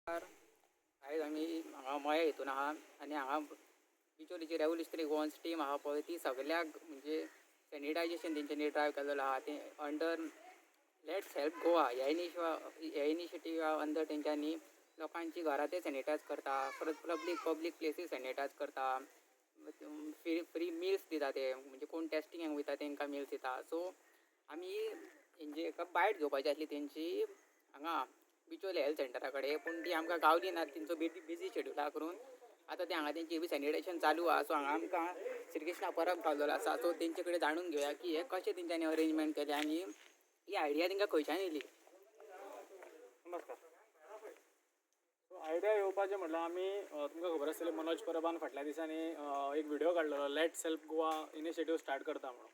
आयज आमी हांगा मया हितून आहा आनी हांगा बिचोलीची रेवोल्युशनरी गोवन्स टीम आहा पळय ती सगळ्याक म्हणजे सॅनिटायजेशन तेंच्यांनी ड्रायव केल्लो आहा ते अंडर लेट्स हेल्प गोवा ह्या इनिशिएटिव्हा अंडर तेंच्यांनी लोकांची घरां ते सॅनिटायज करता परत पब्लीक प्लेसीस सॅनिटायज करता फ्री मिल्स दिता ते म्हणजे कोण टेस्टिंगाक वयता तेंकां मिल्स दिता सो आमी म्हणजे एका बायट घेवपाची आसली तेंची हांगा बिचोले हेल्थ सेंटरा कडेन पूण ती आमकां गावली ना तेंचो बिजी शेड्युला करून आतां ते हांगा तेंची बी सॅनिटेशन चालू आहा सो हांगा आमकां श्री कृष्णा परब गावलेलो आसा सो तेंचे कडेन जाणून घेवया की हे कशें तेंच्यांनी अरेंजमेंट केले आनी ही आयडिया तेंकां खंयच्यान येयली. नमस्कार. सो आयडिया येवपाचें म्हटल्यार आमी तुमकां खबर आसतलें मनोज परबान फाटल्या दिसांनी एक व्हिडिओ काडलेलो let's help Goa initiative start करता म्हणून.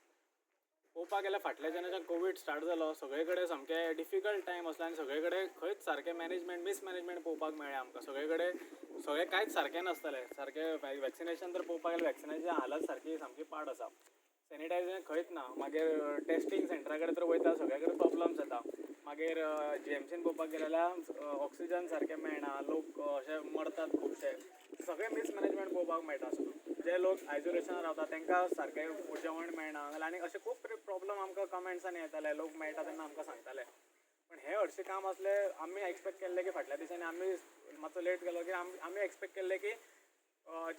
पळोवपाक गेल्यार फाटल्या जेन्ना कोवीड स्टार्ट जालो सगळे कडेन सामकें डिफिकल्ट टायम असलो आनी सगळे कडेन खंयच सारकें मिसमॅनेजमेंट पळोवपाक मेळ्ळें आमकां. सगळे कडेन सगळें कांयच सारकें नासतालें. सारकें वॅक्सिनेशन तर पळोवपाक गेल्यार वॅक्सिनेशनाची हालत सामकी पाड आसा. सॅनिटायझेशन खंयच ना. मागीर टेस्टिंग सेंटरा कडेन तर वयता सगळे कडेन प्रॉब्लम्स जाता. मागीर GMCन पळोवपाक गेले जाल्यार ऑक्सिजन सारकें मेळना, लोक अशे मरतात खुबशे. सगळें मिसमॅनेजमेंट पळोवपाक मेळटा. जे लोक आयसोलेशनान रावता तांकां सारकें जेवण मेळना आनी अशे खूब प्रॉब्लम आमकां कमेंट्सांनी येताले. लोक मेळटा तेन्ना आमकां सांगताले. पण हें हरशीं काम असलें आमी एक्सपेक्ट केल्लें की फाटल्या दिसांनी आमी मातसो लेट केलो की आमी एक्सपेक्ट केल्लें की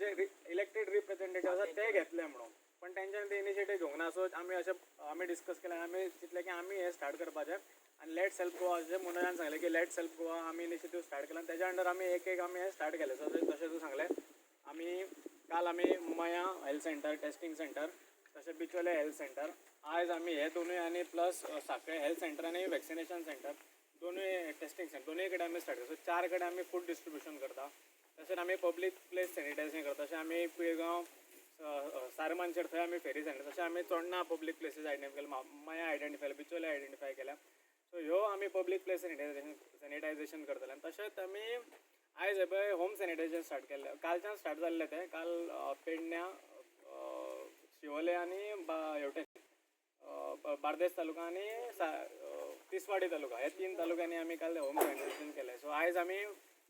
जे इलेक्टेड रिप्रेझेंटेटिव्ह आसा ते घेतले म्हणून. पण तेंच्यांनी ते इनिशिएटीव घेवंक ना. सो आमी डिस्कस केलें आनी आमी चिंतलें की आमी हें स्टार्ट करपाचें आनी लेट्स हेल्प गोवा अशें मनोजान सांगलें की लेट्स हेल्प गोवा आमी इनिशिएटीव स्टार्ट केला आनी तेच्या अंडर आमी एक आमी हें स्टार्ट केलें. सो जशें तूं सांगलें काल आमी मया हेल्थ सेंटर टेस्टिंग सेंटर तशें बिचोले हेल्थ सेंटर आयज आमी हे दोनूय आनी प्लस सांखळे हेल्थ सेंटर आनी वॅक्सिनेशन सेंटर दोनूय टेस्टिंग सेंटर दोनूय कडेन आमी स्टार्ट करता. सो 4 कडेन आमी फूड डिस्ट्रिब्युशन करता. तशें आमी पब्लीक प्लेस सॅनिटायझेशन करता. तशें आमी पिळगांव सारमानशेर थंय आमी फेरी सेंटर तशें आमी चोडणा पब्लीक प्लेसीस आयडेंटिफाय केल्या मया आयडेंटिफाय केल्या बिचोले आयडेंटिफाय केल्या. सो ह्यो आमी पब्लीक प्लेस सॅनिटायझेशन करतले. आनी तशेंच आमी आयज हे पळय होम सॅनिटायझेशन स्टार्ट केल्लें. कालच्यान स्टार्ट जाल्लें तें काल पेडण्या शिवोले आनी हेवटेन बार्देस तालुका आनी तिसवाडी तालुका हे 3 तालुक्यांनी आमी काल होम सॅनिटायझेशन केलें. सो आयज आमी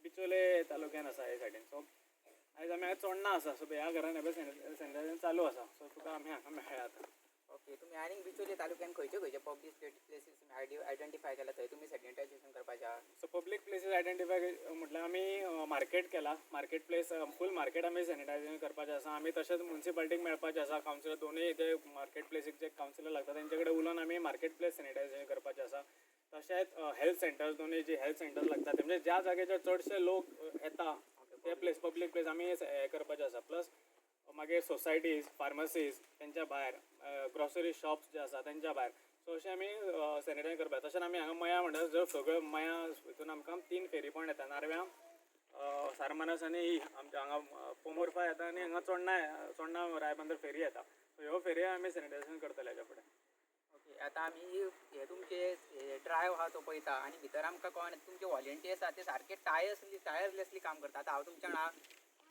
बिचोले तालुक्यान आसा हे सायडीन. सो आयज आमी चोडणा आसा. सो ह्या घरान हे सॅनिटायझेशन चालू आसा. सो तुका आमी हांगा मेळ्ळा आतां. ओके तुमी आनीक बिचोली तालुक्यान खंयचे पब्लीक प्लेसीस तुमी आयडेंटिफाय केला थंय तुमी सॅनिटायझेशन करपाचें आहा. सो पब्लीक प्लेसीस आयडेंटिफाय म्हटल्यार आमी मार्केट केला. मार्केट प्लेस फूल मार्केट आमी सॅनिटायझेशन करपाचें आसा. आमी तशेंच म्युनिसिपालिटीक मेळपाचें आसा. कावन्सिलर दोनूय जे मार्केट प्लेसीक जे कावन्सिलर लागता तेंचे कडेन उलोवन आमी मार्केट प्लेस सॅनिटायझेशन करपाचें आसा. तशेंच हेल्थ सेंटर्स दोनूय जे हेल्थ सेंटर्स लागता म्हणजे ज्या जाग्याचेर चडशे लोक येता ते प्लेस पब्लीक प्लेस आमी हें करपाचें आसा. प्लस मागीर सोसायटीज फार्मासीज तेंच्या भायर ग्रॉसरी शॉप्स जे आसा तेंच्या भायर सो अशें आमी सॅनिटायझेशन करपाक. तशेंच आमी हांगा मया म्हणटा जर सगळ्यो मया हितून आमकां 3 फेरी पॉयंट येता. नारव्यां सारमानस आनी आमच्या हांगा पोमुर्फा येता आनी हांगा चोडणा रायबंदर फेरी येता. सो ह्यो फेरी आमी सॅनिटायझेशन करतले हेच्या फुडें. ओके आतां आमी हे तुमचे ड्रायव आहा तो पळयता आनी भितर आमकां कळना तुमचे वॉलंटियर्स आहा ते सारके टायरलेसली काम करता. आतां हांव तुमच्या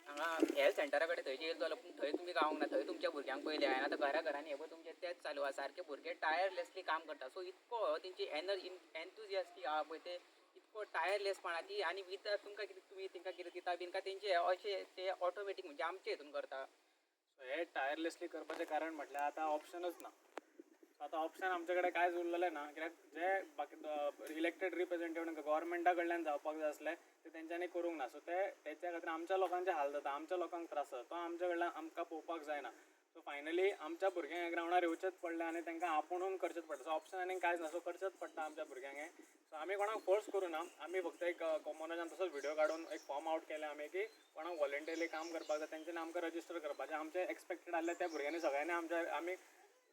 हांगा हेल्थ सेंटरा कडेन थंयचे येयलो जाल्यार पूण थंय तुमी गावूंक ना. थंय तुमच्या भुरग्यांक पयले हांवें आतां घरांनी हे पळय तुमचे तेंच चालू आहा. सारके भुरगे टायरलेसली काम करता. सो इतको तेंची एन्थुजियास्टीक आहा पळय ते इतको टायरलेसपणा ती आनी विदाउट तुमकां कितें तुमी तेंकां कितें दिता बीन काय तेंचे अशें ते ऑटोमॅटीक म्हणजे आमचे हितून करता. सो हे टायरलेसली करपाचें कारण म्हटल्यार आतां ऑप्शनच ना. सो आतां ऑप्शन आमचे कडेन कांयच उरलेलें ना. कित्याक जे बाकी इलेक्टेड रिप्रेझेंटेटिव्ह गव्हर्मेंटा कडल्यान जावपाक जाय आसलें ते तेंच्यांनी करूंक ना. सो तेच्या खातीर आमच्या लोकांचे हाल जाता. आमच्या लोकांक त्रास जाता. तो आमच्या कडल्यान आमकां पळोवपाक जायना. सो फायनली आमच्या भुरग्यांक ह्या ग्रावंडार येवचेंच पडलें आनी तांकां आपुणून करचेंच पडटा. सो ऑप्शन आनीक कांयच ना. सो करचेंच पडटा आमच्या भुरग्यांक हें. सो आमी कोणाक फोर्स करूं ना. आमी फक्त एक मनोजान तसोच व्हिडिओ काडून एक फॉर्म आवट केलें आमी की कोणाक वॉलंटियरली काम करपाक जाय तेंच्यांनी आमकां रजिस्टर करपाचें. आमचे एक्सपेक्टेड आसले त्या भुरग्यांनी सगळ्यांनी आमी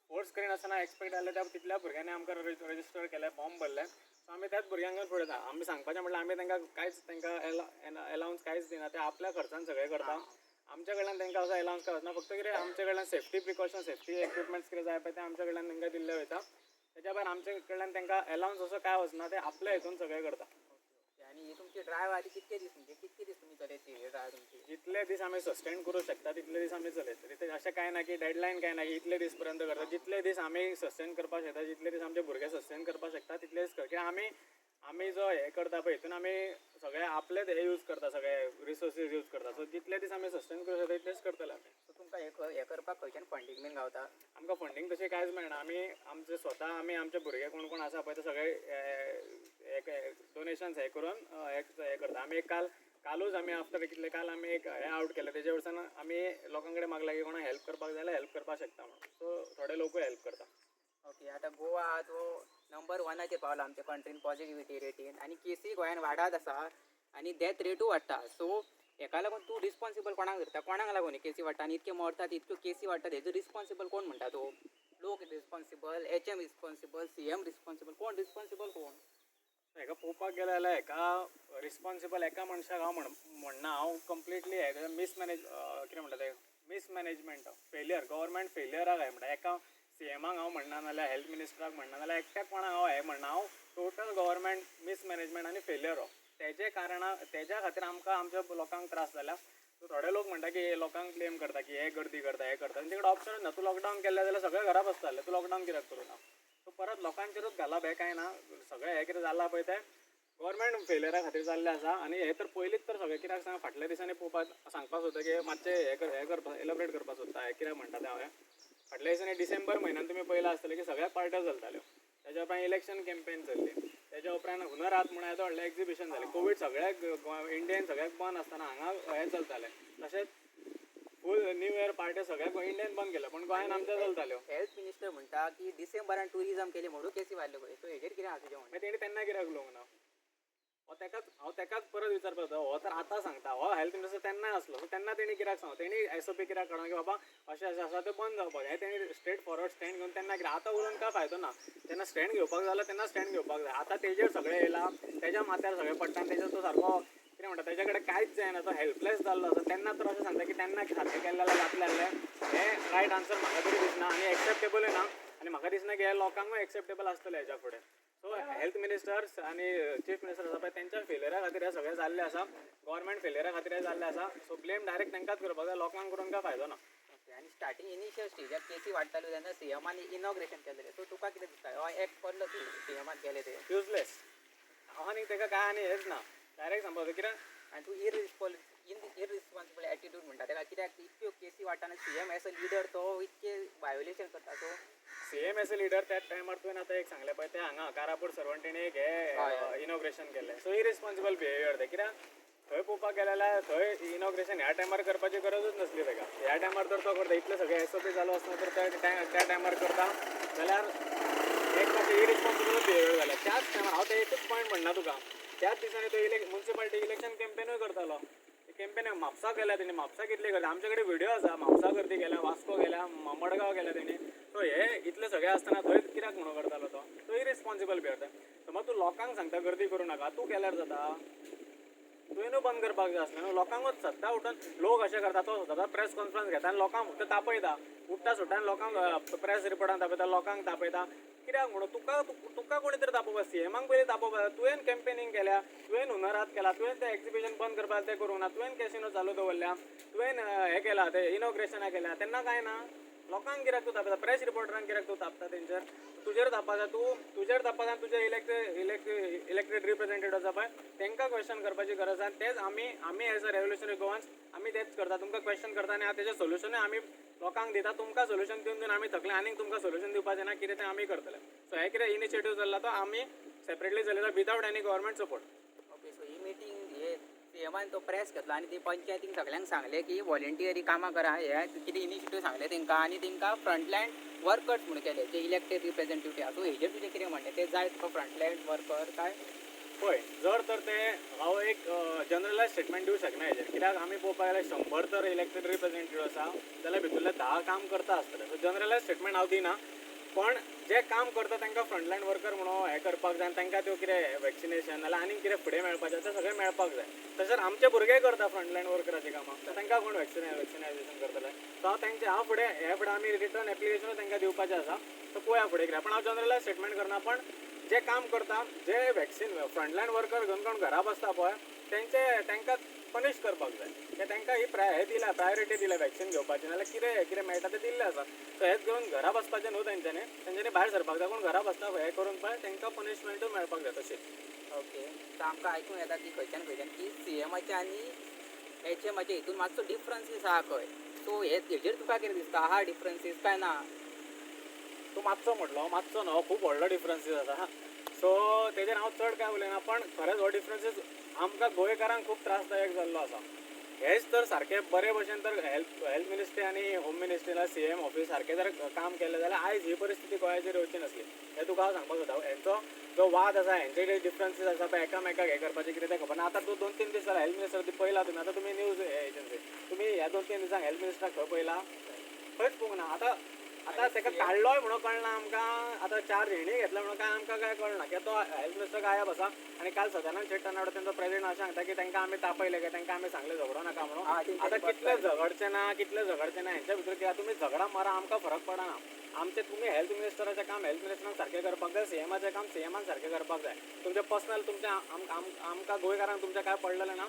फोर्स करिनासतना एक्सपेक्ट आसले त्या तितल्या भुरग्यांनी आमकां रजिस्टर केलें फॉर्म भरलें. सो आमी त्याच भुरग्यांक फुडें येता. आमी सांगपाचें म्हटल्यार आमी तांकां कांयच अलावन्स कांयच दिना. ते आपल्या खर्चान सगळें करता. आमच्या कडल्यान तांकां असो अलावन्स कांय वचना. फक्त कितें आमच्या कडल्यान सेफ्टी प्रिकॉशन सेफ्टी इक्विपमेंट्स कितें जाय पळय ते आमच्या कडल्यान तांकां दिल्ले वयता. तेच्या भायर आमच्या कडल्यान तांकां अलावन्स असो कांय वचना. ते आपल्या हितून सगळें करता. आनी ही तुमची ड्रायव आहा ती कितके दीस म्हणजे कितके दीस तुमी चलयतली ही ड्रायव तुमची. जितले दीस आमी सस्टेन करूं शकता तितले दीस आमी चलयतले. तिथे अशें कांय ना की डेडलायन कांय ना की इतले दीस पर्यंत करता. जितले दीस आमी सस्टेन करपाक शकता जितले दीस आमचे भुरगे सस्टेन करपाक शकता तितले दीस कित्याक आमी आमी जो हे करता पळय हितून आमी सगळे आपलेच हे यूज करता, सगळे रिसोर्सीस यूज करता. सो जितले दीस आमी सस्टेन करूं शकता तितलेच करतले आमी. सो तुमकां हे करपाक खंयच्यान फंडींग बीन गावता? आमकां फंडींग तशें कांयच मेळना. आमी आमचे स्वता आमी आमचे भुरगे कोण कोण आसा पळय ते सगळे डोनेशन्स हे करून हे करता. आमी एक कालूच आमी आफ्टर कितले काल आमी एक हे आउट केलें, तेजे वरसान आमी लोकां कडेन मागला की कोणाक हेल्प करपाक जाय जाल्यार हेल्प करपाक शकता म्हणून. सो थोडे लोकूय हेल्प करता. ओके, आतां गोवा हा तो नंबर 1 पावला आमच्या कंट्रीन पॉझिटिव्हिटी रेटीन, आणि केसी गोंयान वाडत आसा आणि डेथ रेटूय वाडटा. सो हेका लागून तूं रिस्पॉन्सिबल कोणाक धरता? कोणाक लागून केसी वाडटा आणि इतके मरतात, इतक्यो केसी वाडटात, हेजो रिस्पॉन्सिबल कोण म्हणटा तो? लोक responsible, HM responsible, CM responsible, कोण रिस्पॉन्सिबल कोण? हेका पळोवपाक गेले जाल्यार हेका रिस्पॉन्सिबल एका मनशाक हांव म्हणना. हांव कंप्लिटली हे कितें म्हणटा ते मिसमॅनेजमेंट, फेलियर, गव्हर्मेंट फेलियराक हांवें म्हणटा. एका CMाक हांव म्हणना, नाल्यार हेल्थ मिनिस्टराक म्हणना, नाल्यार एकट्याक कोणाक हांव हे म्हणना. हांव टोटल गव्हर्मेंट मिसमॅनेजमेंट आनी फेलियर हो. तेज्या खातीर आमकां आमच्या लोकांक त्रास जाल्या. सो थोडे लोक म्हणटा की लोकांक ब्लेम करता की हे गर्दी करता, हे करता. तेंचे कडेन ऑप्शन ना. तूं लॉकडावन केल्लें जाल्यार सगळे घरा बसताले, तूं लॉकडावन कित्याक करूना? सो परत लोकांचेरूच घालप हें कांय ना. सगळें हें कितें जालां पळय तें गव्हर्मेंट फेलियरा खातीर जाल्लें आसा. आनी हे तर पयलींच तर सगळें कित्याक सांग, फाटल्या दिसांनी सांगपाक सोदता की मातशें हे करपाक एलॉबरेट करपाक सोदता. हें कित्याक म्हणटा तें हांवें फाटल्या दिसांनी डिसेंबर म्हयन्यान तुमी पयलां आसतलें की सगळ्या पार्ट्यो चलताल्यो. तेज्या उपरांत इलेक्शन कॅम्पेन चल्ली. तेज्या उपरांत हुनर हात म्हणून येदो व्हडलें एक्झिबिशन जालें. कोवीड सगळ्याक इंडियेन सगळ्याक बंद आसतना हांगा हें चलतालें. तशेंच फूल न्यू इयर पार्ट्यो सगळ्याक इंडियेन बंद केल्या, पण गोंयान आमच्या चलताल्यो. हेल्थ मिनिस्टर म्हणटा की डिसेंबरान टुरिझम केले म्हणून केसी वाडले पळय. सो हेजेर कितें आसा तुजें म्हणणें? तेणी तेन्ना कित्याक उलोवंक ना? हांव तेकाच परत विचारपाक जाता. हो तर आतां सांगता, हो हेल्थ मिनिस्टर तेन्नाय आसलो. सो तेन्ना तेणी कित्याक सांगो? तेणी SOP कित्याक काडून की बाबा अशें आसा तें बंद जावपाक जाय. तेणी स्ट्रेट फॉरवर्ड स्टँड घेवन तेन्ना कित्याक? आतां उलोवन काय फायदो ना. तेन्ना स्टँड घेवपाक जाय तेन्ना स्टँड घेवपाक जाय. आतां तेजेर सगळें येयलां, तेज्या माथ्यार सगळें पडटा आनी तेजेर तो सारको कितें म्हणटा, तेजे कडेन कांयच जायना, तो हेल्पलेस जाल्लो आसा. तेन्ना तर अशें सांगता की तेन्ना सारकें केल्लें जाल्यार जातलें आसलें. हें रायट आन्सर म्हाका तरी दिसना आनी एक्सेप्टेबलूय ना. आनी म्हाका दिसना की हे लोकांकूय एक्सेप्टेबल आसतलें हेच्या फुडें. सो हेल्थ मिनिस्टर्स आनी चीफ मिनिस्टर आसा पळय तेंच्या फेलियरा खातीर हें सगळें जाल्लें आसा. गव्हर्मेंट फेलियरा खातीर हें जाल्लें आसा. सो ब्लेम डायरेक्ट तेंकाच करपाक जाय, लोकांक करून काय फायदो ना. आणि स्टार्टिंग इनिशियल स्टेजार केसी वाडटाल्यो तेन्ना CMान इनॉग्रेशन केलेलें. सो तुका कितें दिसता हो एक पडलो की CMान केलें तें? युजलेस. आनी तेका काय आनी हेच ना. डायरेक्ट सांगपाक कित्याक आणि तू इररिस्पॉन्सिबल एटिट्यूड म्हणटा तेका कित्याक? इतक्यो केसी वाडटाना CM एज अ लिडर तो इतके वायोलेशन करता. सो CM एस लिडर त्याच टायमार तुवें आतां एक सांगलें पळय तें हांगा कारापूर सर्वंटीन एक हे इनॉग्रेशन केलें. सो इरिस्पॉन्सिबल बिहेवियर तें. कित्याक थंय पळोवपाक गेले जाल्यार थंय इनॉग्रेशन ह्या टायमार करपाची गरजूच नासली तेका. ह्या टायमार तर तो करता, इतले सगळे SOP चालू आसतना तर त्या टायमार करता जाल्यार एक मातशें इरिस्पॉन्सिबल बिहेवियर जालें. त्याच टायमार हांव तें एकूच पॉयंट म्हणना तुका, त्याच दिसांनी तो म्युन्सिपालिटी इलेक्शन कॅम्पेनूय करतालो. कॅम्पेन म्हापसा केल्या तेणी. म्हापसा कितले केल्या आमचे कडेन व्हिडिओ आसा. म्हापसा गर्दी केल्या, वास्को गेल्या, मडगांव गेल्या तेणी. सो हे इतले सगळे आसतना थंय कित्याक म्हणून करतालो तो इरिस्पॉन्सिबल बिहेवियर. समज तूं लोकांक सांगता गर्दी करूं नाका, तूं केल्यार जाता? तुवेंनूय बंद करपाक जाय आसलें न्हू. लोकांकूच सद्दां उठून लोक अशें करता, तो सदां प्रेस कॉन्फरन्स घेता आनी लोकांक फक्त तापयता. उठता सुट्टा आनी लोकांक प्रेस रिपोर्टान तापयता, लोकांक तापयता. कित्याक म्हणून? तुका कोणी तरी तापोवपा, CMाक पयलीं तापोवपा. तुवें कॅम्पेनींग केल्या, तुवें हुनरात केला, तुवें तें एक्झिबिशन बंद करपाक तें करूंक ना, तुवें कॅसिनो चालू दवरल्या, तुवें हें केलां तें इनॉग्रेशनाक केल्या, तेन्ना काय ना? लोकांक कित्याक तूं तापयता? प्रेस रिपोर्टरांक कित्याक तूं तापता तेंचेर? तुजेर तापा जाय. तुजेर तापा जाय. तुजे इलेक्टेड रिप्रेझेंटेटिव्ह आसा पळय तेंकां क्वेश्चन करपाची गरज आसा. तेच आमी एज अ रेव्होल्युशनरी गोवन्स आमी तेंच करता. तुमकां क्वेश्चन करता आनी तेजें सोल्युशनूय आमी लोकांक दिता. तुमकां सोल्युशन दिवन आमी थकले, आनीक तुमकां सोल्युशन दिवपाचें ना. कितें तें आमी करतले. सो हे कितें इनिशिएटीव जाल्लो तो आमी सेपरेटली चलयता without any government support. Okay, so ही मिटींग हे CMान तो प्रेस घेतलो आणि ती पंचायतीक सगळ्यांक सांगले की व्हॉलेंटियरी कामां करा. हे कितें इनिशिएटीव सांगले तेंकां, आनी तेंकां फ्रंटलायन वर्कर्स म्हणून केले जे इलेक्टेड रिप्रेझेंटेटिव्ह आसा. सो हेजेर तुजें कितें म्हणणें? ते जाय तुका फ्रंटलायन वर्कर काय? पळय, जर तर तें हांव एक जनरलायज स्टेटमेंट दिवंक शकना हेजेर. कित्याक आमी पळोवपाक गेल्यार 100 तर इलेक्टेड रिप्रेझेंटेटिव्ह आसा जाल्यार भितूरले 10 काम करता आसतले. सो जनरलायज स्टेटमेंट हांव दिना. पण जे काम करता तांकां फ्रंटलायन वर्कर म्हणून हें करपाक जाय आनी तांकां त्यो कितें वॅक्सिनेशन नाल्यार आनीक कितें फुडें मेळपाचें तें सगळें मेळपाक जाय. तशेंच आमचे भुरगे करता फ्रंटलायन वर्कराची कामां, तर तांकां कोण वॅक्सिनायझेशन करतले? सो हांव फुडें हे फुडें आमी रिटर्न एप्लिकेशनूय तांकां दिवपाचें आसा. सो पळोवया फुडें कितें. पण हांव जनरलायज स्टेटमेंट करना. पण जे काम करता, जे फ्रंटलायन वर्कर घेवन कोण घरा बसता पळय तांकां पनीश करपाक जाय. की तांकां ही प्रायोरिटी दिल्या वॅक्सिन घेवपाची, नाल्यार कितें मेळटा तें दिल्लें आसा. सो हेच घेवन घरा बसपाचें न्हू तेंच्यांनी भायर सरपाक जाय. कोण घरा बसता हें करून पळय तांकां पनिशमेंटूय मेळपाक जाय तशी. ओके तर आमकां आयकूंक येता की खंयच्यान की सीएमाचे आनी हेचे मातशे हितून मातसो डिफरन्सीस आहा खंय सो हेजेर तुका कितें दिसता आहा डिफरन्सीस काय ना तूं मातसो म्हटलो मातसो न्हू खूब व्हडलो डिफरन्सीस आसा सो तेजेर हांव चड काय उलयना पण खरेंच हो डिफरन्सीस आमकां गोंयकारांक खूब त्रासदायक जाल्लो आसा हेच तर सारके बरे भशेन तर हेल्थ मिनिस्ट्री आनी होम मिनिस्ट्रीला सीएम ऑफिस सारकें जर काम केलें जाल्यार आयज ही परिस्थिती गोंयाचेर येवची नासली हें तुका हांव सांगपाक सोदता हेंचो जो वाद आसा हेंचे जे डिफरन्सीस आसा पळय एकामेकाक हें करपाचें कितें तें खबर ना आतां तूं 2-3 दीस जाल्यार हेल्थ मिनिस्टर पयला तुमी आतां तुमी न्यूज एजन्सी तुमी ह्या 2-3 दिसांक हेल्थ मिनिस्टराक खंय पयला खंयच पळोवंक ना आतां आतां ताका काडलोय म्हणून कळना आमकां आतां 4 झेणी घेतल्या म्हणून काय आमकां काय कळना कित्याक तो हेल्थ मिनिस्टर गायब आसा आनी काल सदानंद शेट तरनावडे तेंचो प्रेसिडेंट अशें सांगता की तांकां आमी तापयले की तांकां आमी सांगले झगडो नाका म्हणून आतां कितले झगडचे ना हेंच्या भितर कित्याक तुमी झगडा मारा आमकां फरक पडना आमचें तुमी हेल्थ मिनिस्टराचें काम हेल्थ मिनिस्टरान सारकें करपाक जाय सीएमाचें काम सीएमान सारकें करपाक जाय तुमचें पर्सनल तुमचें आमकां गोंयकारांक तुमचें काय पडलेलें ना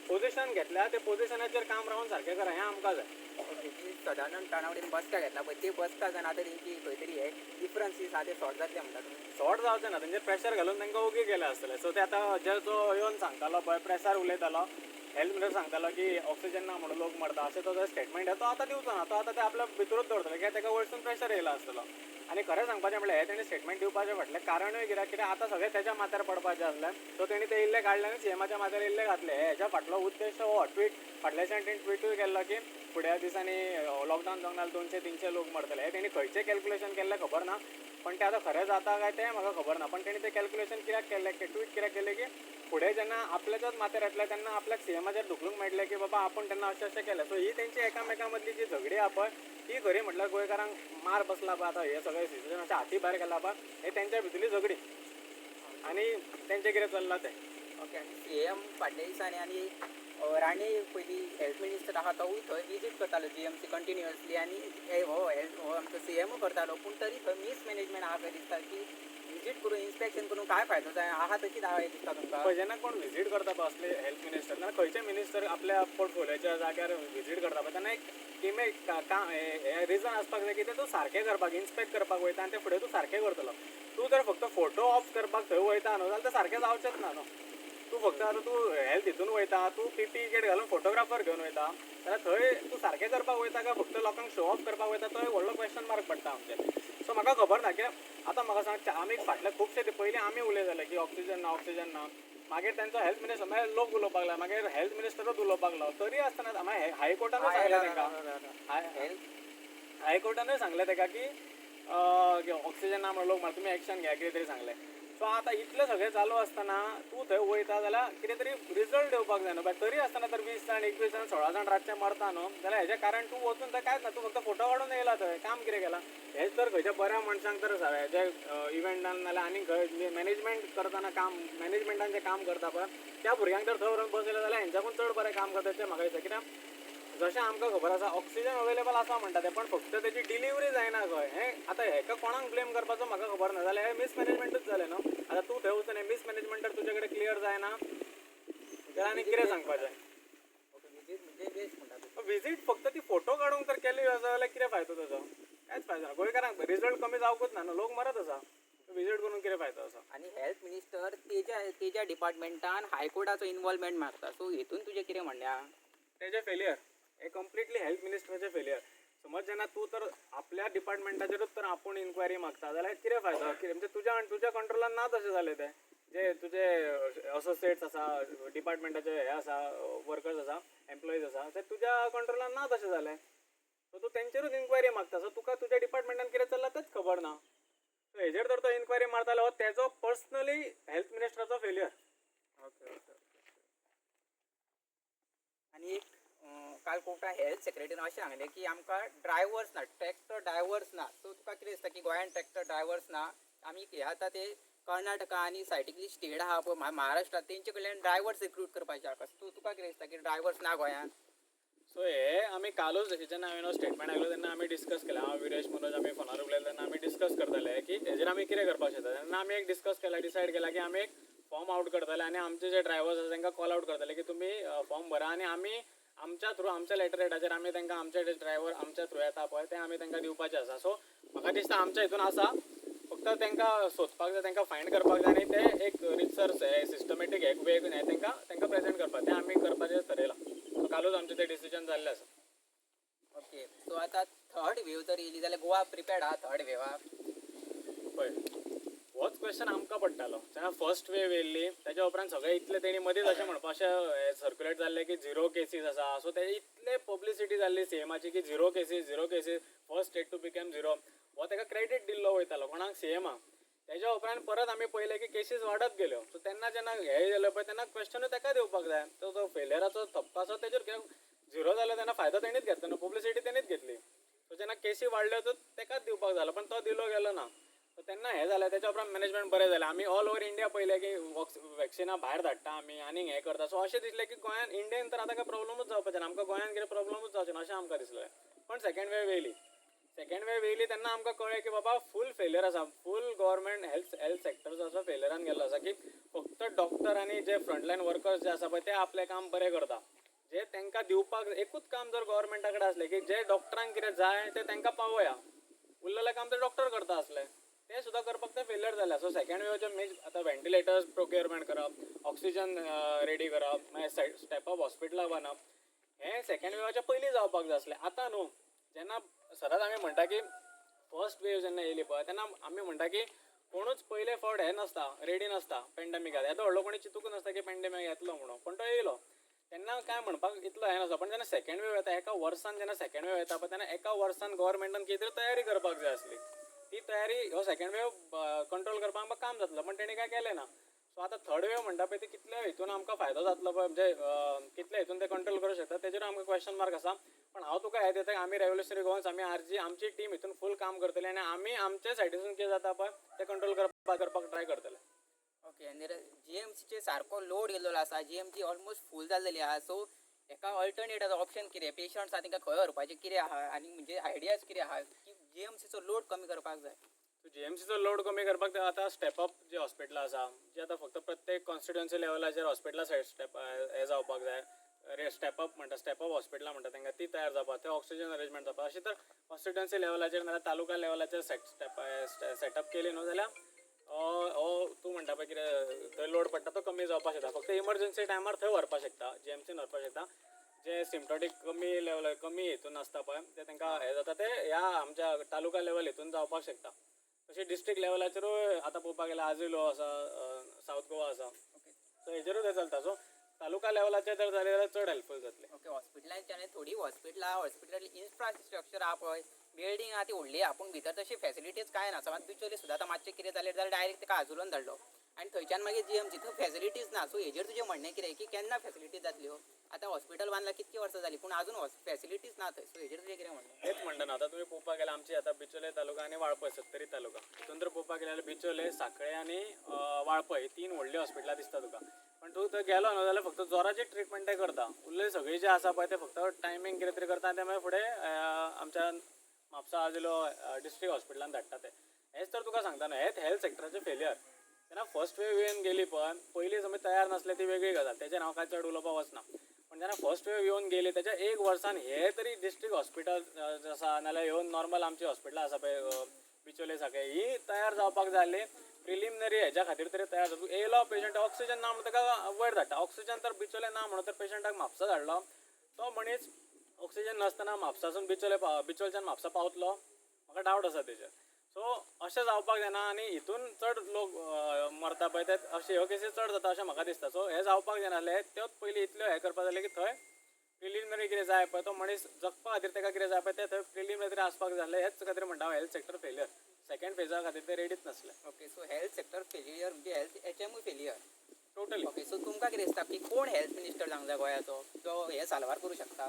पोजिशन घेतल्या ते पोजिशनाचेर काम रावन सारकें करा हें आमकां जाय ओके जी सदानंद तानावडेन बसका घेतला पळय ते बसका जावन आतां तेंची खंय तरी हे डिफरन्सीस आहा ते सॉर्ट जातले म्हणटा तुमी सॉर्ट जावचें ना तेंचेर प्रेशर घालून तांकां ओगी गेले आसतले सो ते आतां जो येवन सांगतालो पळय प्रेसार उलयतालो हेल्थ मिनिस्टर सांगतालो की ऑक्सिजन ना म्हणून लोक मरता अशें तो स्टेटमेंट तो आतां दिवचो ना तो आतां ते आपल्या भितरूच दवरतले कित्याक ताका वयरसून प्रेशर येयला आसतलो आनी खरें सांगपाचें म्हळ्यार हे तेणी स्टेटमेंट दिवपाचें फाटलें कारणूय कित्याक आतां सगळें तेच्या माथ्यार पडपाचें आसलें सो तेणी ते इल्ले काडले आनी सीएमाच्या माथ्यार इल्ले घातले हेच्या फाटलो उद्देश हो ट्वीट फाटल्याच्यान तेणी ट्विटूय केल्लो की फुडल्या दिसांनी लॉकडावन जावंक नाल्यार 200-300 लोक मरतले हे तेणी खंयचें कॅल्क्युलेशन केल्लें खबर ना पण ते आतां खरें जाता काय तें म्हाका खबर ना पण तेणी तें कॅल्क्युलेशन कित्याक केल्लें ट्वीट कित्याक केलें की फुडें जेन्ना आपल्याच्याच माथ्यार येतलें तेन्ना आपल्याक सीएमाचेर धुकलूंक मेळटलें की बाबा आपूण तेन्ना अशें केलें सो ही तेंची एकामेका मदली जी झगडी आहा पळय ही खरी म्हटल्यार गोंयकारांक मार बसला पळय आतां हे सगळें सिच्युएशन अशें हाती भायर गेला पळय हे तेंच्या भितरली झगडी आनी तेंचें कितें चल्लां तें ओके आनी सीएम फाटल्या दिसांनी आनी राणे पयलीं हेल्थ मिनिस्टर आहा तोवूय थंय विजीट करतालो जीएमसी कंटिन्युअसली आनी हो आमचो सीएमूय करतालो पूण तरी थंय मिसमॅनेजमेंट आहा काय दिसता की विजीट करून इन्स्पेक्शन करून काय फायदो जाय आहा तशीच आहा दिसता तुमकां पळय जेन्ना कोण विजीट करता पळय असले हेल्थ मिनिस्टर तेन्ना खंयचे मिनिस्टर आपल्या पोर्टफोलियोच्या जाग्यार विजीट करता पळय तेन्ना एक रिजन आसपाक जाय की तें तूं सारकें करपाक इन्स्पेक्ट करपाक वयता आनी ते फुडें तूं सारकें करतलो तूं जर फक्त फोटो ऑफ करपाक थंय वयता न्हू जाल्यार तें सारकें जावचेंच ना न्हू तूं फक्त आतां तूं हेल्थ हितून वयता तूं पीपी किट घालून फोटोग्राफर घेवन वयता जाल्यार थंय तूं सारकें करपाक वयता काय फक्त लोकांक शो ऑफ करपाक वयता तो एक व्हडलो क्वेश्चन मार्क पडटा आमचें सो म्हाका खबर ना कित्याक आतां म्हाका सांग आमी फाटले खुबशे पयलीं आमी उलयताले की ऑक्सिजन ना मागीर तांचो हेल्थ मिनिस्टर मागीर लोक उलोवपाक लागला मागीर हेल्थ मिनिस्टरूच उलोवपाक लागलो तरी आसतना मागीर हायकोर्टानूय सांगलें तांकां हायकोर्टानूय सांगलें ताका की ऑक्सिजन ना म्हणून लोक मार तुमी एक्शन घ्या कितें तरी सांगलें सो आतां इतलें सगळें चालू आसतना तूं थंय वयता जाल्यार कितें तरी रिजल्ट दिवपाक जाय न्हू तरी आसतना तर 20 जाण 21 जाण 16 जाण रातचे मरता न्हू जाल्यार हेजें कारण तूं वचून थंय कांयच ना तूं फक्त फोटो काडून येयला थंय काम कितें केलां हेच तर खंयच्या बऱ्या मनशांक तर हेजे इव्हेंटान नाल्यार आनी खंय मॅनेजमेंट करतना काम मॅनेजमेंटान जें काम करता पळय त्या भुरग्यांक तर थंय व्हरून बसयलें जाल्यार हेंच्याकून चड बरें काम करता तें म्हाका दिसता कित्याक जशें आमकां खबर आसा ऑक्सिजन अवेलेबल आसा म्हणटा ते पण फक्त तेजी डिलिव्हरी जायना खंय हें आतां हेका कोणाक ब्लेम करपाचो म्हाका खबर ना जाल्यार हें मिसमॅनेजमेंटूच जालें न्हू आतां तूं थंय वचून हें मिसमॅनेजमेंट जर तुजे कडेन क्लियर जायना जाल्यार आनी कितें सांगपाचें विजीट म्हणजे वेस्ट म्हणटा विजीट फक्त ती फोटो काडूंक तर केली जाल्यार कितें फायदो ताजो कांयच फायदो ना गोंयकारांक रिजल्ट कमी जावंकूच ना न्हू लोक मरत आसा विजीट करून कितें फायदो आसा आनी हेल्थ मिनिस्टर तेज्या डिपार्टमेंटान हायकोर्टाचो इन्वॉल्वमेंट मारता सो हितून तुजें कितें म्हणणें आहा तेजें फेलियर हे कंप्लिटली हेल्थ मिनिस्टराचें फेलियर समज जेन्ना तूं तर आपल्या डिपार्टमेंटाचेरूच तर आपूण इन्क्वायरी मागता जाल्यार कितें फायदो कितें म्हणजे तुज्या कंट्रोलान ना तशें जालें तें जे तुजे असोसिएट्स आसा डिपार्टमेंटाचे हे आसा वर्कर्स आसा एम्प्लॉईज आसा ते तुज्या कंट्रोलान ना तशें जालें सो तूं तेंचेरूच इन्क्वायरी मागता सो तुका तुज्या डिपार्टमेंटान कितें चल्लां तेंच खबर ना सो हेजेर तर तो इन्क्वायरी मारतालो तेजो पर्सनली हेल्थ मिनिस्टराचो फेलियर ओके ओके आनी एक काल कोर्टान हेल्थ सेक्रेटरीन अशें सांगलें की आमकां ड्रायव्हर्स ना ट्रॅक्टर ड्रायव्हर्स ना सो तुका कितें दिसता की गोंयान ट्रॅक्टर ड्रायव्हर्स ना आमी हे आतां ते कर्नाटका आनी सायडीकली स्टेट आहा पळय महाराष्ट्रा तेंचे कडल्यान ड्रायव्हर्स रिक्रूट करपाचे आहा कशें तुका कितें दिसता की ड्रायव्हर्स ना गोंयान सो हे आमी कालूच जेन्ना हांवें स्टेटमेंट आयलो तेन्ना आमी डिस्कस केलें हांव विरेश मनोज आमी फोनार उलयले तेन्ना आमी डिस्कस करताले की हेजेर आमी कितें करपाक शकता तेन्ना आमी एक डिस्कस केला डिसायड केला की आमी एक फॉर्म आउट करतले आनी आमचे जे ड्रायव्हर्स आसा तांकां कॉल आउट करतले की तुमी फॉर्म भरा आनी आमी आमच्या थ्रू आमच्या लेटर हेडाचेर आमी तांकां आमचे जे ड्रायव्हर आमच्या थ्रू येता पळय ते आमी तांकां दिवपाचे आसा सो म्हाका दिसता आमच्या हितून आसा फक्त फक्त तांकां सोदपाक जाय, तांकां फायंड करपाक जाय आनी ते एक रिसर्च सिस्टमॅटीक एक वे तांकां प्रेझेंट करपाक तें आमी करपाचें थारयलां. सो कालूच आमचें तें डिसिजन जाल्लें आसा. ओके सो आतां थर्ड वेव जर येयली जाल्यार गोवा प्रिपेर्ड आहा थर्ड वेवाक? पळय होच क्वेश्चन आमकां पडटालो जेन्ना फर्स्ट वेव येयल्ली तेच्या उपरांत सगळे इतले तेणी मदींच अशें म्हणपाचें सर्क्युलेट जाल्लें की 0 केसीस आसा. सो ते इतले पब्लिसिटी जाल्ली सीएमाची की 0 cases first state to become 0 हो ताका क्रेडीट दिल्लो वयतालो कोणाक सीएमाक. तेच्या उपरांत परत आमी पळयलें की केसीस वाडत गेल्यो. सो तेन्ना जेन्ना हे जालें पळय तेन्ना क्वेश्चनूय ताका दिवपाक जाय. तो जो फेलियराचो थप्पो आसा तेजेर कित्याक 0 जालो तेन्ना फायदो तेणीच घेतलो न्हू, पब्लिसिटी तेणीच घेतली. सो जेन्ना केसी वाडल्यो तर ताकाच दिवपाक जालो पण तो दिलो गेलो ना. सो तेन्ना हें जालें तेच्या उपरांत मॅनेजमेंट बरें जालें. आमी ऑल ओवर इंडिया पळयलें की वॅक्सिनां भायर धाडटा आमी आनीक हें करता. सो अशें दिसलें की गोंयान इंडियेन तर आतां काय प्रॉब्लमूच जावपाचें ना, आमकां गोंयान कितें प्रॉब्लमूच जावचें ना अशें आमकां दिसलें. पण सेकंड वेव येयली. सेकंड वेव येयली तेन्ना आमकां कळ्ळें की बाबा फूल फेलियर आसा. फूल गव्हर्मेंट हेल्थ सेक्टर जो आसा फेलियरान गेल्लो आसा की फक्त डॉक्टर आनी जे फ्रंटलायन वर्कर्स जे आसा पळय ते आपलें काम बरें करता. जे तांकां दिवपाक एकूच काम जर गव्हर्मेंटा कडेन आसलें की जे डॉक्टरांक कितें जाय तें तांकां पावया, उरलेलें काम ते डॉक्टर करता आसले. तें सुद्दां करपाक ते फेलियर जाल्या. सो सेकंड वेवचे मेन आतां वेंटिलेटर्स प्रोक्युरमेंट करप, ऑक्सिजन रेडी करप, मागीर स्टेप अप हॉस्पिटलां बांदप हें सेकंड वेवाच्या पयलीं जावपाक जाय आसलें. आतां न्हू जेन्ना सदांच आमी म्हणटा की फर्स्ट वेव जेन्ना येयली पळय तेन्ना आमी म्हणटा की कोणूच पयले फावट हें नासता रेडी नासता पॅन्डेमिकाक. येदो व्हडलो कोणी चिंतूंक नासता की पॅन्डेमीक येतलो म्हणून, पण तो येयलो. तेन्ना काय म्हणपाक इतलो हें नासता. पण जेन्ना सेकंड वेव येता एका वर्सान जेन्ना सेकंड वेव येता पळय तेन्ना एका वर्सान गव्हर्मेंटान कितें तरी तयारी करपाक जाय आसली. ती तयारी हो सेकंड वेव कंट्रोल करपाक आमकां काम जातलो पण तेणी काय केलें ना. सो आतां थर्ड वेव म्हणटा पळय ती कितल्या हितून आमकां फायदो जातलो पळय म्हणजे कितल्या हितून ते कंट्रोल करूंक शकता तेजेर आमकां क्वेश्चन मार्क आसा. पण हांव तुका हें दिता आमी रेव्होल्युशनरी गोवन्स आमची टीम हितून फूल काम करतली आनी आमी आमच्या सायडीसून कितें जाता पळय ते कंट्रोल करपाक ट्राय करतले. ओके आनी जीएमसीचेर सारको लोड येयल्लो आसा, जीएमसी ऑलमोस्ट फूल जाल्लेली आहा. सो एका अल्टरनेट ऑप्शन कितें, पेशंट्स आहा तांकां खंय व्हरपाचें कितें आहा आनी म्हणजे आयडियाज कितें आहा की जीएमसीचो लोड कमी करपाक जाय? जीएमसीचो लोड कमी करपाक आतां स्टेप अप जी हॉस्पिटलां आसा जी आतां फक्त प्रत्येक कॉन्स्टिट्युएन्सी लेवलाचेर हॉस्पिटलां हे जावपाक जाय. स्टेप अप हॉस्पिटलां म्हणटा तांकां ती तयार जावपाक, ते ऑक्सिजन अरेंजमेंट जावपाक. अशी तर कॉन्स्टिट्युएन्सी लेवलाचेर नाजाल्यार तालुका लेवलाचेर सेटअप केली न्हू जाल्यार हो तूं म्हणटा पळय कितें थंय लोड पडटा तो कमी जावपाक शकता. फक्त इमर्जन्सी टायमार थंय व्हरपाक शकता, जीएमसीन व्हरपाक शकता. जे सिम्पटॉटीक कमी हितून आसता पळय ते तांकां हें जाता ते ह्या आमच्या तालुका लेवल हितून जावपाक शकता. तशें डिस्ट्रिक्ट लेवलाचेरूय आतां पळोवपाक गेल्यार आजिलो आसा, सावथ गोवा आसा. सो हेजेरूच हें चलता. सो तालुका लेवलाचेर जर जालें जाल्यार चड हेल्पफूल जातलें. ओके हॉस्पिटलांची थोडी हॉस्पिटल इन्फ्रास्ट्रक्चर आहा पळय बिल्डींग आहा ती व्हडली आहा पूण भितर तशी फॅसिलिटीज काय ना. समज बिचोली सुद्दां आतां मातशें कितें जालें जाल्यार डायरेक्ट ताका आजुलोन धाडलो आनी थंयच्यान मागीर जीएमसी थंय फॅसिलिटीज ना. सो हेजेर तुजें म्हणणें कितें की केन्ना फॅसिलिटीज जातल्यो? आतां हॉस्पिटल बांदला कितकी वर्सां जालीं पूण अजून फॅसिलिटीज ना थंय. सो हेजेर तुजें कितें म्हणणें? तेच म्हणटा ना. आतां तुमी पळोवपाक गेल्यार आमची आतां बिचोले तालुका आनी वाळपय सत्तरी तालुका हितून जर पळोवपाक गेल्यार बिचोले, सांखळे आनी वाळपय ही 3 व्हडलीं हॉस्पिटलां दिसता तुका. पण तूं थंय गेलो न्हू जाल्यार फक्त जोराची ट्रिटमेंट ते करता. उरलेली सगळीं जी आसा पळय ते फक्त टायमींग कितें तरी करता आनी ते मागीर फुडें आमच्या म्हापसा आजिलो डिस्ट्रिक्ट हॉस्पिटलान धाडटा ते. हेच तर तुका सांगता न्हू हेच हेल्थ सेक्टराचें फेलियर. जेन्ना फर्स्ट वेव येवन गेली पळय पयलीं समज तयार नासले ती वेगळी गजाल, तेजेर हांव कांय चड उलोवपाक वचना. पण जेन्ना फर्स्ट वेव येवन गेली तेच्या एक वर्सान हे तरी डिस्ट्रिक्ट हॉस्पिटल आसा नाजाल्यार ह्यो नॉर्मल आमची हॉस्पिटलां आसा पळय बिचोले सांखळे ही तयार जावपाक जाय आसली. प्रिलिमिनरी हेच्या खातीर तरी तयार जाता. येयलो पेशंट ऑक्सिजन ना म्हणून ताका वयर धाडटा. ऑक्सिजन तर बिचोले ना म्हणून तर पेशंटाक म्हापसा धाडलो. तो मनीस ऑक्सिजन नासतना म्हापसासून बिचोलच्यान म्हापसा पावतलो म्हाका डावट आसा तेजेर. सो अशें जावपाक जायना आनी हितून चड लोक मरता पळय ते अशे ह्यो केसीस चड जाता अशें म्हाका दिसता. सो हें जावपाक जायनासलें. त्योच पयलीं इतल्यो हें करपाक जाय की थंय प्रिलिमिनरी कितें जाय पळय तो मनीस जगपा खातीर ताका कितें जाय पळय तें थंय प्रिलिमिनरी आसपाक जाय आसलें. हेच खातीर म्हणटा हांव हेल्थ सेक्टर फेलियर. सेकंड फेजा खातीर ते रेडीच नासले. Okay so health sector failure म्हणजे हेल्थ एचएमूय फेलियर टोटली. ओके सो तुमकां कितें दिसता की कोण हेल्थ मिनिस्टर जावंक जाय गोंयाचो जो हे साल्वार करूं शकता?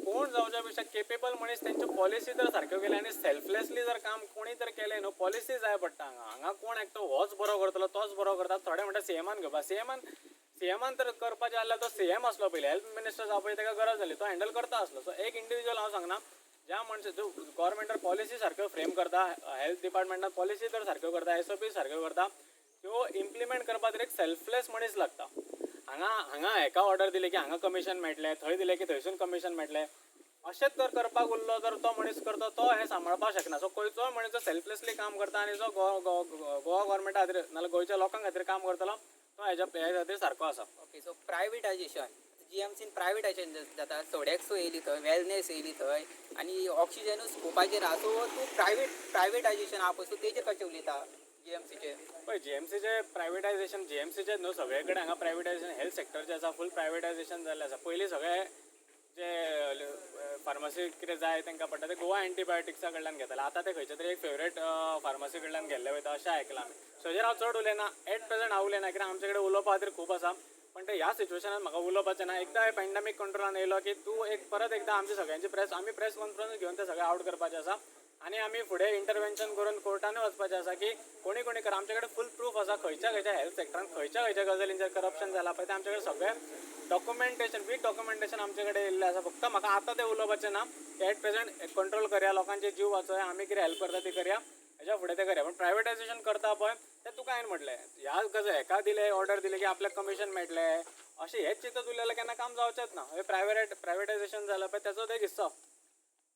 कोण जावच्या पेक्षा केपेबल मनीस तेंच्यो पॉलिसी जर सारक्यो केल्या आनी सेल्फलेसली जर काम कोणी जर केलें न्हू पॉलिसी जाय पडटा हांगा कोण एकटो होच बरो करतलो तोच बरो करता. थोडे म्हणटा सीएमान घेवपा. सीएमान तर करपाचें जाल्यार तो सीएम आसलो पयलीं. हेल्थ मिनिस्टर जावपाची ताका गरज नासली. तो हँडल करता आसलो. सो एक इंडिविज्युअल हांव सांगना ज्या मनशां जो गव्हर्मेंटान पॉलिसी सारक्यो फ्रेम करता, हेल्थ डिपार्टमेंटान पॉलिसी तर सारक्यो करता, SOP सारक्यो करता, त्यो इम्प्लिमेंट करपा खातीर एक सेल्फलेस मनीस लागता. हांगा हेका ऑर्डर दिली की हांगा कमिशन मेळटलें, थंय दिलें की थंयसून कमिशन मेळटलें. अशेंच जर करपाक उरलो जर तो मनीस करता तो हें सांबाळपाक शकना. सो खंयचोय मनीस जो सेल्फलेसली काम करता आनी जो गोवा गव्हर्मेंटा खातीर नाजाल्यार गोंयच्या लोकां खातीर काम करतलो तो हेज्या खातीर सारको आसा. ओके सो प्रायवेटायजेशन जीएमसीन प्रायवेटायजेशन जाता सोडेक्सो येयली थंय वेलनेस येयली थंय आनी ऑक्सिजनूच स्कोपाचेर आहा सो तूं प्रायवेटायजेशन आहा पळय सो तेजेर कशें उलयता जीएमसीचेर. पळय जीएमसीचे प्रायवेटायजेशन जीएमसीचे न्हू सगळे कडेन हांगा प्रायवेटायजेशन हेल्थ सेक्टरचें आसा फूल प्रायवेटायजेशन जाल्लें आसा. पयलीं सगळे जे फार्मसी कितें जाय तांकां पडटा ते गोवा एंटीबायोटिक्सा कडल्यान घेताले. आतां ते खंयच्या तरी एक फेवरेट फार्मसी कडल्यान घेल्ले वयता अशें आयकलां हांवें. सो हेजेर हांव चड उलयना एट प्रेझेंट हांव उलयना कित्याक आमचे कडेन उलोवपा खातीर खूब आसा. पण ते ह्या सिच्युएशनान म्हाका उलोवपाचें ना. एकदां पॅन्डेमीक कंट्रोलान येयलो की तूं एक परत एकदां आमची सगळ्यांची आमी प्रेस कॉन्फरन्स घेवन ते सगळे आउट करपाचें आसा आनी आमी फुडें इंटरवेन्शन करून कोर्टानूय वचपाचें आसा की कोणी कोणी करा. आमचे कडेन फूल प्रूफ आसा खंयच्या हेल्थ सेक्टरान खंयच्या गजालींचेर करप्शन जालां पळय ते आमचे कडेन सगळें डॉक्युमेंटेशन वीथ डॉक्युमेंटेशन आमचे कडेन येयल्लें आसा. फक्त म्हाका आतां तें उलोवपाचें ना. एट प्रेझेंट कंट्रोल करया लोकांचे जीव वाचोया आमी कितें हेल्प करता ती करया हेच्या फुडें ते करया. पण प्रायवेटायजेशन करता पळय तें तुका हांवें म्हटलें ह्या गजाल हेका दिले ऑर्डर दिली की आपल्याक कमिशन मेळटलें अशें हेच चिंतत उरलेलें केन्ना काम जावचेंच ना. हे प्रायवेटायजेशन जालां पळय तेचो एक हिस्सो.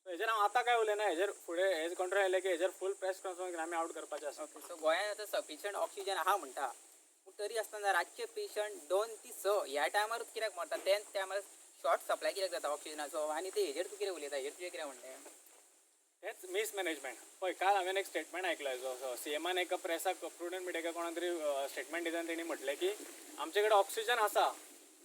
हेजेर हांव आतां काय उलयना. हेजेर फुडें हेज कंट्रोल येयलें की हेजेर फूल प्रेस कॉन्फरन्स घेवन आमी आउट करपाचें आसा. ओके सो गोंयांत आतां सफिशियंट ऑक्सिजन आहा म्हणटा पूण तरी आसतना रातचे पेशंट 2 ते 6 ह्या टायमारूच कित्याक मरता तेच टायमार शॉर्ट सप्लाय कित्याक जाता ऑक्सिजनाचो आनी ते हेजेर तूं कितें उलयता हेजेर तुजें कितें म्हणणें. हेच मिसमॅनेजमेंट. पळय काल हांवें एक स्टेटमेंट आयकलो जो सीएमान एका प्रेसाक प्रुडंट मिडियाक कोणा तरी स्टेटमेंट दिताना तेणी म्हटलें की आमचे कडेन ऑक्सिजन आसा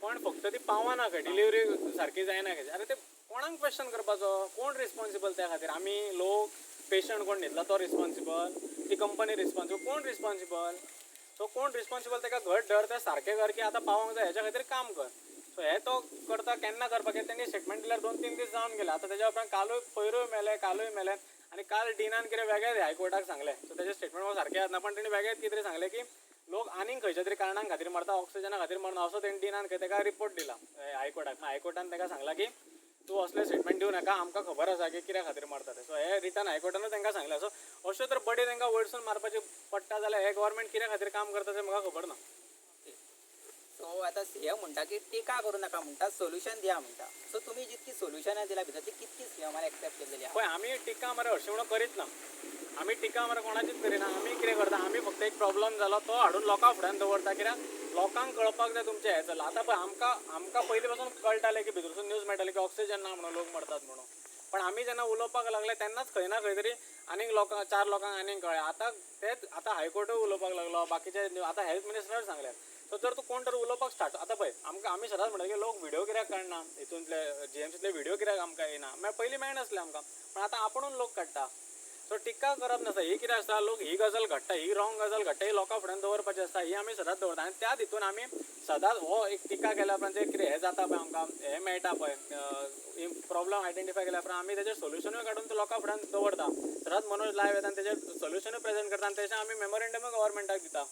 पण फक्त ती पावना खंय डिलिव्हरी सारकी जायना खंय. अरे ते कोणाक क्वेश्चन करपाचो कोण रिस्पॉन्सिबल त्या खातीर. आमी लोक पेशंट कोण न्हिदला तो रिस्पॉन्सिबल ती कंपनी रिस्पॉन्सिबल कोण रिस्पॉन्सिबल. सो कोण रिस्पॉन्सिबल ताका घट धर ते सारकें कर की आतां पावोंक जाय हेच्या खातीर काम कर. सो हे तो करता केन्ना करपाक तेणी स्टेटमेंट दिल्यार 2-3 दीस जावन गेले. आतां तेज्या उपरांत कालूय मेले आनी काल डिनान कितें वेगळेंच हायकोर्टाक सांगलें. सो तेजें स्टेटमेंट म्हाका सारकें येतना पण तेणी वेगळेंच कितें तरी सांगलें की लोक आनीक खंयच्या तरी कारणां खातीर मरता ऑक्सिजना खातीर मरना असो तेणी डिनान तेका रिपोर्ट दिला हायकोर्टान तेका सांगलां की तूं असले स्टेटमेंट दिवं नाका आमकां खबर आसा की कित्या खातीर मरता ते. सो हे रिटर्न हायकोर्टानूच तांकां सांगलें. सो अश्यो तर बडी तांकां वयरसून मारपाची पडटा जाल्यार हे गव्हर्मेंट कित्या खातीर काम करता तें म्हाका खबर ना. सो आतां हे म्हणटा की टिका करूं नाका म्हणटा सोल्युशन दिया म्हणटा. सो तुमी जितकी सोल्युशनां दिल्या भितर ती कितकी सीएमान एक्सेप्ट केलेली आहा. पळय आमी टिका मरे हरशीं म्हणून करीत ना. आमी टिका मरे कोणाचीच करिना. आमी कितें करता आमी फक्त एक प्रॉब्लम जालो तो हाडून लोकां फुड्यान दवरता कित्याक लोकांक कळपाक जाय तुमचें हें चल्लां. आतां पळय आमकां पयलीं पासून कळटालें की भितरसून न्यूज मेळटाली की ऑक्सिजन ना म्हणून लोक मरतात म्हणून. पण आमी जेन्ना उलोवपाक लागले तेन्नाच खंय ना खंय तरी आनीक 4 लोकांक आनीक कळ्ळें. आतां हायकोर्टूय उलोवपाक लागलो बाकीचे आतां हेल्थ मिनिस्टरान सांगलें. सो जर तूं कोण तर उलोवपाक स्टार्ट आतां पळय आमी सदांच म्हणटा की लोक व्हिडिओ कित्याक काडना हितूंतले जीएमसीतले व्हिडिओ कित्याक आमकां येना पयलीं मेळनासलें आमकां पण आतां आपुणून लोक काडटा. सो टिका करप नासता. ही कितें आसता लोक ही गजाल घडटा ही रॉंग गजाल घडटा ही लोकां फुड्यान दवरपाची आसता ही आमी सदांच दवरता. आनी त्या हितून आमी सदांच हो एक टिका केल्या उपरांत जे कितें हें जाता पळय आमकां हें मेळटा पळय प्रॉब्लम आयडेंटिफाय केल्या उपरांत आमी तेजेर सोल्युशनूय काडून ते लोकां फुड्यान दवरता. सदांच मनोज लायव्ह येता आनी तेजेर सोल्युशनूय प्रेझेंट करता आनी तेजें आमी मेमोरेंडमूय गव्हर्मेंटाक दिता.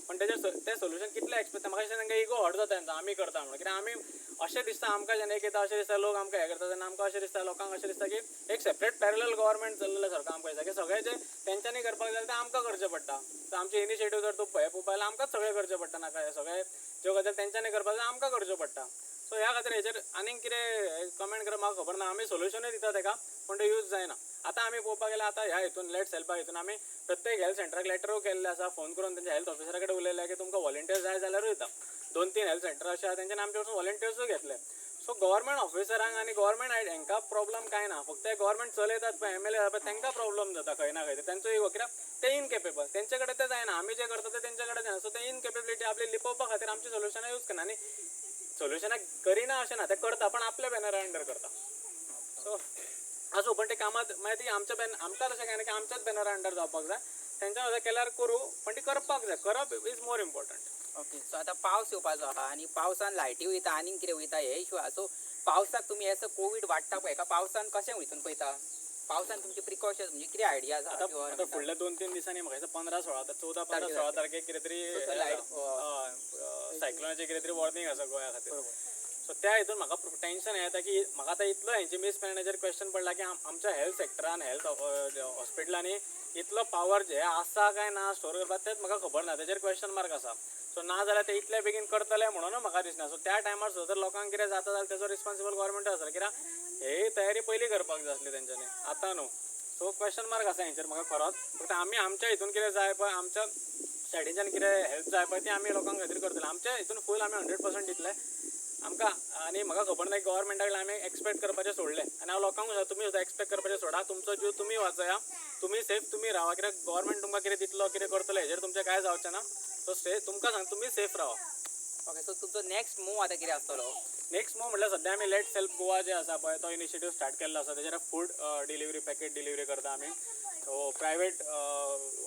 पण तेजेर तें सोल्युशन कितलें एक्सपेक्ट म्हाका दिसता तांकां इगो हर्ट जाता तेंचो आमी करता म्हणून. कित्याक आमी अशें दिसता आमकां जेन्ना एक येता अशें दिसता लोक आमकां हें करता तेन्ना आमकां अशें दिसता लोकांक अशें दिसता की एक सेपरेट पॅरलल गव्हर्मेंट चल्लेल्या सारको आमकां दिसता की सगळें जें तेंच्यांनी करपाक जाय तें आमकां करचें पडटा. सो आमचे इनिशिएटीव जर तूं हें पळोवपाक जाल्यार आमकांच सगळें करचें पडटा नाका हें सगळें ज्यो गजाली तेंच्यांनी करपाक जाय आमकां करच्यो पडटा. सो ह्या खातीर हेजेर आनीक कितें कमेंट करप म्हाका खबर ना. आमी सोल्युशनूय दिता तेका पण तें यूज जायना. आतां आमी पळोवपाक गेल्यार आतां ह्या हितून लेट्स हेल्पा हितून आमी प्रत्येक हेल्थ सेंटराक लेटरूय केल्लें आसा. फोन करून तेंच्या हेल्थ ऑफिसरा कडेन उलयलें की तुमकां व्हॉलंटियर्स जाय जाल्यारूय वयता. 2-3 हेल्थ सेंटर अशें आसा तेंच्यानी आमचे कडसून व्हॉलंटियर्सूय घेतले. सो गव्हर्मेंट ऑफिसरांक आनी गव्हर्मेंट हांकां प्रॉब्लम काय ना. फक्त गव्हर्मेंट चलयतात पळय एमएलए जाता पळय तांकां प्रॉब्लम जाता खंय ना खंय तेंचो इगो कित्याक ते इनकेपेबल तेंचे कडेन तें जायना. आमी जें करता तें तेंचे कडेन जायना. सो ते इनकेपेबिलिटी आपली लिपोवपा खातीर आमची सोल्युशनां यूज करना आनी सोल्युशनां करिना अशें ना ते करता पण आपल्या बॅनरा अंडर करता. सो आसूं पण ते कामात मागीर ती आमकां तशें काय ना की आमच्याच बॅनरा अंडर जावपाक जाय. तेंच्या खातीर केल्यार करूं पण ती करपाक जाय. करप is more important. Okay so आतां पावस येवपाचो आहा आनी पावसान लायटी वयता आनीक कितें वयता हे इशू आहा. सो पावसाक तुमी असं कोवीड वाडटा पळय एका पावसान कशें वयतून पळयता. पावसान तुमची प्रिकॉशन्स म्हणजे कितें आयडियाज आहा. आतां फुडल्या 2-3 दिसांनी म्हाका दिसता 14-16 तारखेक कितें तरी सायक्लोनाचें कितें तरी वॉर्निंग आसा गोंया खातीर. सो त्या हितून म्हाका टेन्शन येता की म्हाका आतां इतलो हेंची मिसमॅनेजर क्वेश्चन पडला की आमच्या हेल्थ सेक्टरान हेल्थ हॉस्पिटलांनी इतलो पावर जे आसा काय ना स्टोर करपाक तेच म्हाका खबर ना. तेजेर क्वेश्चन मार्क आसा. सो ना जाल्यार ते इतले बेगीन करतले म्हणून म्हाका दिसना. सो त्या टायमार सुद्दां जर लोकांक कितें जाता जाल्यार तेजो रिस्पॉन्सिबल गव्हर्मेंट आसतलो, कित्याक हे तयारी पयलीं करपाक जाय आसली तेंच्यांनी, आतां न्हू. सो क्वेश्चन मार्क आसा हेंचेर म्हाका खरोच. फक्त आमी आमच्या हितून कितें जाय पळय, आमच्या सायडीच्यान कितें हेल्प जाय पळय ती आमी लोकांक खातीर करतले. आमच्या हितून फूल आमी 100% दितले आमकां. आनी म्हाका खबर ना गव्हर्मेंटा कडल्यान आमी एक्सपेक्ट करपाचें सोडलें. आनी हांव लोकांक सांगता तुमी सुद्दां एक्सपेक्ट करपाचें सोडा. तुमचो जीव तुमी वाचया, तुमी सेफ तुमी रावा, कित्याक गव्हर्मेंट तुमकां कितें दितलो कितें करतलो हेजेर तुमचें कांय जावचें ना. सो तुमकां सांग तुमी सेफ रावा. ओके, सो तुमचो नेक्स्ट मूव आतां कितें आसतलो? नेक्स्ट मूव म्हटल्यार सध्या आमी लेट्स हेल्प गोवा जे आसा पळय तो इनिशिएटीव स्टार्ट केल्लो आसा. तेजेर फूड डिलिव्हरी, पॅकेट डिलिव्हरी करता आमी. प्रायवेट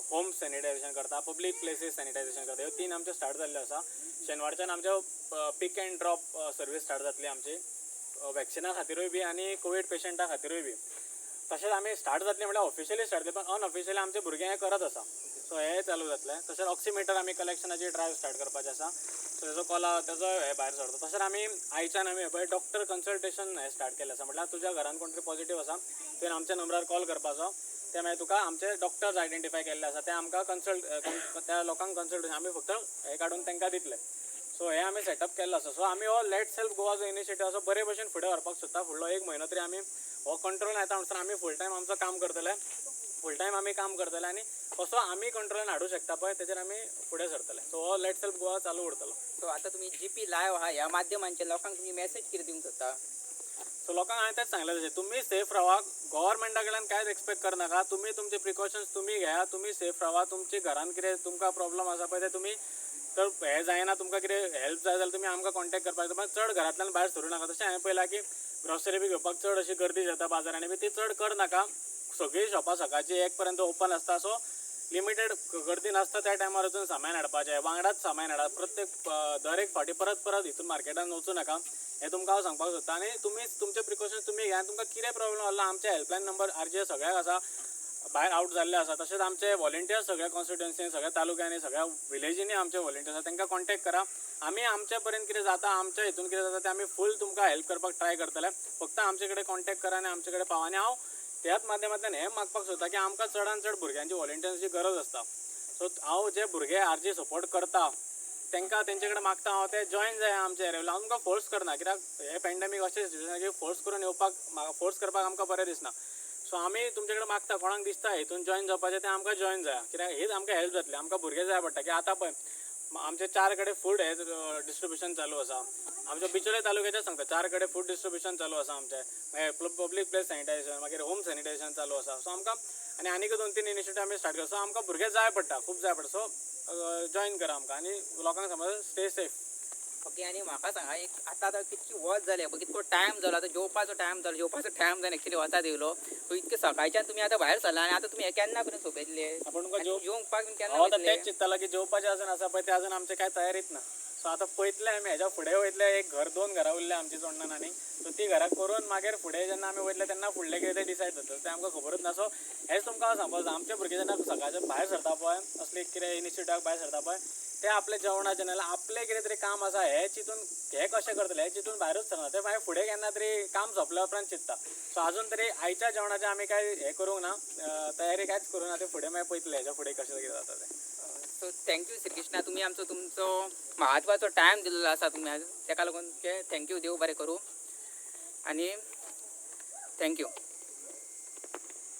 होम सॅनिटायझेशन करता, पब्लीक प्लेसीस सॅनिटायझेशन करता. ह्यो 3 आमचे स्टार्ट जाल्ले आसा. शेनवारच्यान आमच्यो पिक एंड ड्रॉप सर्वीस स्टार्ट जातली आमची, वॅक्सिना खातीरूय बी आनी कोवीड पेशंटा खातीरूय बी. तशेंच आमी स्टार्ट जातली म्हटल्यार ऑफिशियली स्टार्ट जातली, पण अनऑफिशियली आमचे भुरगे हें करत आसा. सो हें चालू जातलें. तशेंच ऑक्सिमिटर आमी कलेक्शनाची ड्रायव्ह स्टार्ट करपाचें आसा. सो तेजो कॉला तेजो हे भायर सरता. तशेंच आमी आयच्यान आमी पळय डॉक्टर कन्सल्टेशन हें स्टार्ट केल्लें आसा. म्हटल्यार तुज्या घरान कोण तरी पॉझिटीव आसा तुवें आमच्या नंबरार कॉल करपाचो. ते मागीर तुका आमचे डॉक्टर्स आयडेंटिफाय केल्ले आसा, ते आमकां त्या लोकांक कन्सल्टेशन आमी फक्त हे काडून तांकां दितले. सो हे आमी सेटअप केल्लो आसा. सो आमी हो लेट्स हेल्प गोवा जो इनिशिएटीव आसा बरे भशेन फुडें व्हरपाक सोदता. फुडलो 1 म्हयनो तरी आमी हो कंट्रोलान येता म्हणसर आमी फूल टायम आमचो काम करतले. फूल टायम आमी काम करतले आनी कसो आमी कंट्रोलान हाडूं शकता पळय तेजेर आमी फुडें सरतले. सो हो लेट्स हेल्प गोवा चालू उरतलो. सो आतां तुमी GP लायव्ह आहा ह्या माध्यमांचे लोकांक तुमी मॅसेज कितें दिवंक सोदता? सो लोकांक हांवें तेच सांगलें तशें तुमी सेफ रावा. गव्हर्मेंटा कडल्यान कांयच एक्सपेक्ट करनाका. तुमी तुमचे प्रिकॉशन्स तुमी घेया, तुमी सेफ रावा. तुमच्या घरान कितें तुमकां प्रॉब्लम आसा पळय ते तुमी तर हें जायना, तुमकां कितें हेल्प जाय जाल्यार तुमी आमकां कॉन्टॅक्ट करपाक जाय. चड घरांतल्यान भायर सरूं नाका. तशें हांवें पळयलां की ग्रॉसरी बी घेवपाक चड अशी गर्दी जाता बाजारांनी बी, ती चड करनाका. सगळीं शॉपां सकाळची 1 पर्यंत ओपन आसता. सो लिमिटेड गर्दी नासता त्या टायमार वचून सामान हाडपाचें, वांगडाच सामान हाडात. प्रत्येक दर एक फावटी परत परत हितून मार्केटान वचूं नाका. हें तुमकां हांव सांगपाक सोदता. आनी तुमी तुमचे प्रिकॉशन्स तुमी घ्या. तुमकां कितें प्रॉब्लम आसलो आमचे हेल्पलायन नंबर RJ सगळ्याक आसा, भायर आउट जाल्ले आसा. तशेंच आमचे व्हॉलंटियर्स सगळ्या कॉन्स्टिट्युएन्सीन, सगळ्या तालुक्यांनी, सगळ्या विलेजींनी आमचे व्हॉलंटियर्स आसा. तांकां कॉन्टॅक्ट करा. आमी आमच्या पर्यंत कितें जाता, आमच्या हितून कितें जाता ते आमी फूल तुमकां हेल्प करपाक ट्राय करतले. फक्त आमचे कडेन कॉन्टॅक्ट करा आनी आमचे कडेन पावा. आनी हांव त्याच माध्यमांतल्यान हें मागपाक सोदता की आमकां चडांत चड भुरग्यांची व्हॉलंटियर्सची गरज आसता. सो हांव जे भुरगे RJ सपोर्ट करता तांकां तेंचे कडेन मागता हांव ते जॉयन जाय आमच्या एरिया. हांव तुमकां फोर्स करना, कित्याक हे पॅन्डेमीक अशें सिच्युएशन की फोर्स करून येवपाक म्हाका फोर्स करपाक आमकां बरें दिसना. सो आमी तुमचे कडेन मागता कोणाक दिसता हितून जॉयन जावपाचें ते आमकां जॉयन जाय, कित्याक हीच आमकां हेल्प जातली. आमकां भुरगे जाय पडटा की आतां पळय आमचे 4 कडेन फूड हे डिस्ट्रिब्युशन चालू आसा. आमच्या बिचोले तालुक्याचें सांगता 4 कडेन फूड डिस्ट्रिब्युशन चालू आसा आमचें. मागीर पब्लीक प्लेस सॅनिटायझेशन, मागीर होम सॅनिटायझेशन चालू आसा. सो आमकां आनीक 2-3 इनिशिएटीव आमी स्टार्ट करता. सो आमकां भुरगे जाय पडटा, खूब जाय पडटा. सो जॉयन करा आमकां आनी लोकांक समज स्टे सेफ. ओके, आनी म्हाका सांगा एक आतां कितकी वच जाली पळय, कितको टायम जालो आतां जेवपाचो टायम जावन एक्चुअली वचा दिवलो. सो इतके सकाळच्यान तुमी आतां भायर सरला आनी आतां तुमी हे केन्ना पर्यंत सोंपयतले? आपण तुमकां जेवपाक बीन केन्ना हांव आतां वयतले? तेच चिंत्तालो की जेवपाचें अजून आसा पळय ते अजून आमचे कांय तयारीत ना. सो आतां पळयतले आमी हेज्या फुडें वयतले. 1 घर 2 घरां उरले आमची चोडणान आनी सो ती घरां करून मागीर फुडें जेन्ना आमी वयतले तेन्ना फुडलें कितें तें डिसायड जातलें तें आमकां खबरूच ना. सो हेच तुमकां हांव सांगपाक जाय, आमचे भुरगे जेन्ना सकाळचे भायर सरता पळय असले कितें इनिशिएटिव्हाक भायर सरता पळय ते आपले जेवणाचें नाल्यार आपलें कितें तरी काम आसा हें चिंतून हें कशें करतले हें चिंतून भायरूच सरना. ते मागीर फुडें केन्ना तरी काम सोंपल्या उपरांत चिंतता. सो आजून तरी आयच्या जेवणाचें आमी कांय हें करूंक ना, तयारी कांयच करूंक ना. ते फुडें मागीर पळयतले हेज्या फुडें कशें कितें जाता तें. सो थँक्यू श्रीकृष्णा, तुमी आमचो तुमचो म्हत्वाचो टायम दिल्लो आसा तुमी आज, तेका लागून थँक्यू, देव बरें करूं आनी थँक्यू.